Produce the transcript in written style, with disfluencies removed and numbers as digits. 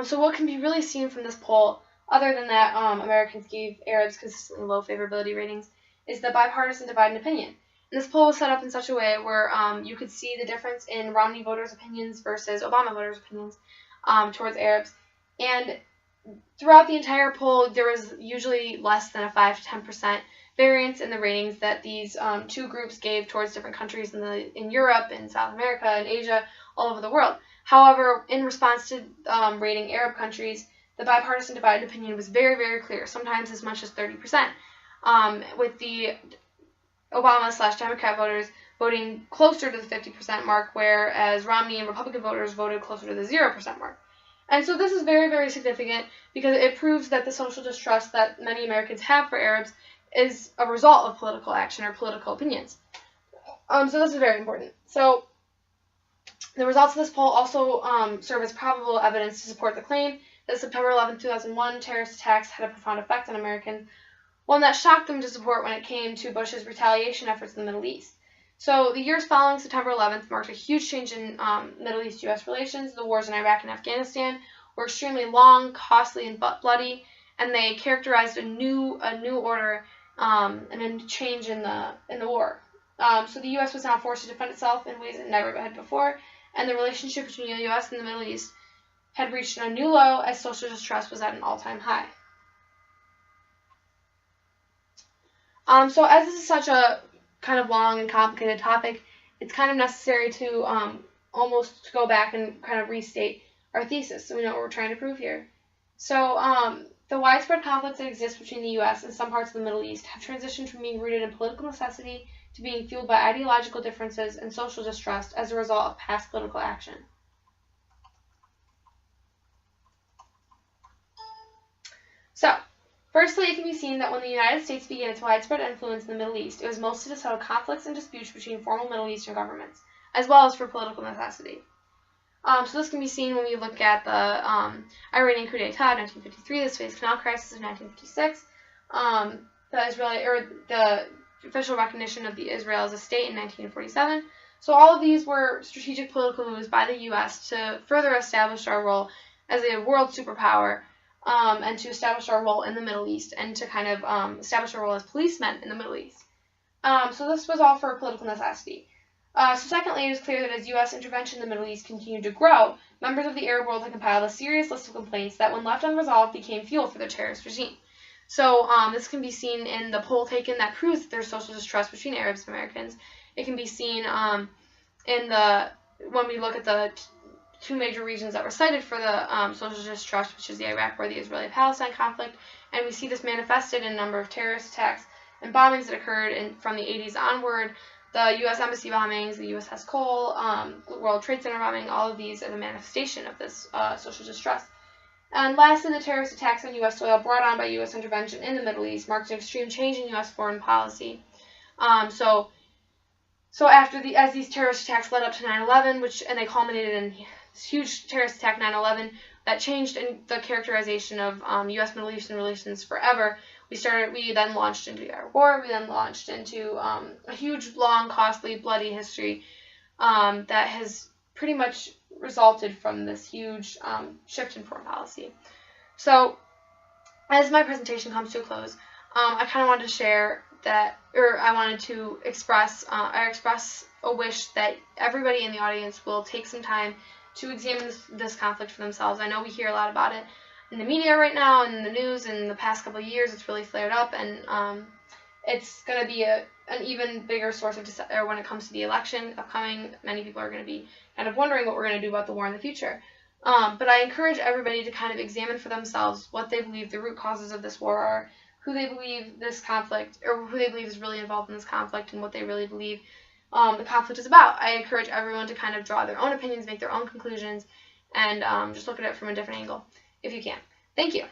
So what can be really seen from this poll, other than that Americans gave Arabs consistently low favorability ratings, is the bipartisan divide in opinion. And this poll was set up in such a way where you could see the difference in Romney voters' opinions versus Obama voters' opinions towards Arabs. And throughout the entire poll, there was usually less than a 5 to 10% variance in the ratings that these two groups gave towards different countries in Europe, in South America, in Asia, all over the world. However, in response to rating Arab countries, the bipartisan divide in opinion was very, very clear, sometimes as much as 30%, with the Obama/Democrat voters voting closer to the 50% mark, whereas Romney and Republican voters voted closer to the 0% mark. And so this is very, very significant because it proves that the social distrust that many Americans have for Arabs is a result of political action or political opinions. So this is very important. So the results of this poll also serve as probable evidence to support the claim that September 11, 2001 terrorist attacks had a profound effect on Americans, one that shocked them to support when it came to Bush's retaliation efforts in the Middle East. So the years following September 11th marked a huge change in Middle East-U.S. relations. The wars in Iraq and Afghanistan were extremely long, costly, and bloody, and they characterized a new order and a change in the war. So the U.S. was now forced to defend itself in ways it never had before, and the relationship between the U.S. and the Middle East had reached a new low as social distrust was at an all-time high. So as this is such a kind of long and complicated topic, it's kind of necessary to almost go back and kind of restate our thesis so we know what we're trying to prove here. So the widespread conflicts that exist between the U.S. and some parts of the Middle East have transitioned from being rooted in political necessity to being fueled by ideological differences and social distrust as a result of past political action. So, firstly, it can be seen that when the United States began its widespread influence in the Middle East, it was mostly to settle conflicts and disputes between formal Middle Eastern governments, as well as for political necessity. So this can be seen when we look at the Iranian coup d'etat in 1953, the Suez Canal crisis in 1956, the official recognition of Israel as a state in 1947. So all of these were strategic political moves by the U.S. to further establish our role as a world superpower, and to establish our role in the Middle East, and to kind of establish our role as policemen in the Middle East. So this was all for political necessity. So secondly, it is clear that as U.S. intervention in the Middle East continued to grow, members of the Arab world had compiled a serious list of complaints that, when left unresolved, became fuel for their terrorist regime. So this can be seen in the poll taken that proves that there's social distrust between Arabs and Americans. It can be seen when we look at the two major regions that were cited for the social distrust, which is the Iraq War, the Israeli-Palestine conflict, and we see this manifested in a number of terrorist attacks and bombings that occurred from the 80s onward. The U.S. Embassy bombings, the USS Cole, World Trade Center bombing, all of these are the manifestation of this social distrust. And lastly, the terrorist attacks on U.S. soil brought on by U.S. intervention in the Middle East marked an extreme change in U.S. foreign policy. So as these terrorist attacks led up to 9/11, and they culminated in this huge terrorist attack 9/11 that changed in the characterization of U.S. Middle Eastern relations forever. We then launched into the Iraq War. We then launched into a huge, long, costly, bloody history that has pretty much resulted from this huge shift in foreign policy. So, as my presentation comes to a close, I kind of wanted to share I wanted to express a wish that everybody in the audience will take some time to examine this conflict for themselves. I know we hear a lot about it in the media right now, and in the news, and in the past couple of years, it's really flared up, and it's going to be an even bigger source of when it comes to the election upcoming. Many people are going to be kind of wondering what we're going to do about the war in the future. But I encourage everybody to kind of examine for themselves what they believe the root causes of this war are, who they believe this conflict, or who they believe is really involved in this conflict, and what they really believe the conflict is about. I encourage everyone to kind of draw their own opinions, make their own conclusions, and just look at it from a different angle if you can. Thank you.